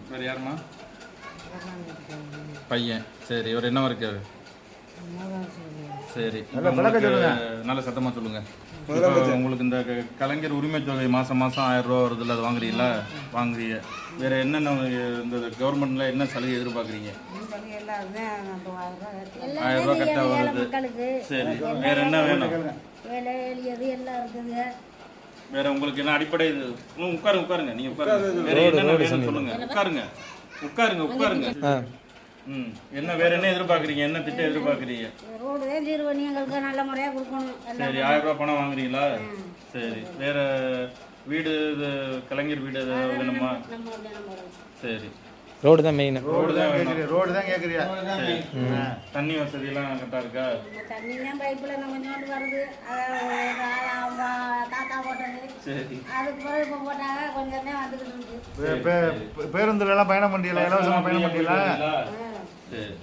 வேறு யாருமா? பையன். சரி, இவர் என்னவா இருக்காரு? சரி, நல்ல சத்தமாக சொல்லுங்க. உங்களுக்கு இந்த கலைஞர் உரிமை தொகை மாதம் 1000 ரூபா வருதுல்ல, அது வாங்குறீங்களா? வாங்குறீங்க. வேற என்னென்ன இந்த கவர்மெண்ட்ல என்ன சலுகை எதிர்பார்க்குறீங்க? 1000 ரூபா கரெக்டாக வருது. சரி, வேற என்ன வேணும்? வேற உங்களுக்கு என்ன அடிப்படை? உட்காருங்க, நீங்க உட்காருங்க. வேற என்ன வேணும் சொல்லுங்க. உட்காருங்க. என்ன வேற என்ன எதிர்பார்க்குறீங்க? என்ன திட்டம் எதிர்பார்க்குறீங்க? நல்ல முறையாக கொடுக்கணும். சரி, 1000 ரூபா பணம் வாங்குறீங்களா? சரி, வேற வீடு கலைஞர் வீடு வேணுமா? சரி, ரோடு தான் மெயின். ரோடு தான் கேட்குறியா? தண்ணி வசதி எல்லாம் கரெக்டாக இருக்கா? தண்ணி தான் பைப்பில் கொஞ்சோண்டு வருது. அவங்க தாத்தா போட்டது. சரி, அதுக்கு பிறகு இப்போ போட்டாங்க, கொஞ்சம் தான் வந்துக்கிட்டு இருக்கு. பேருந்துல எல்லாம் பயணம் பண்ணல, இலவசமாக பயணம் பண்ணல. சரி.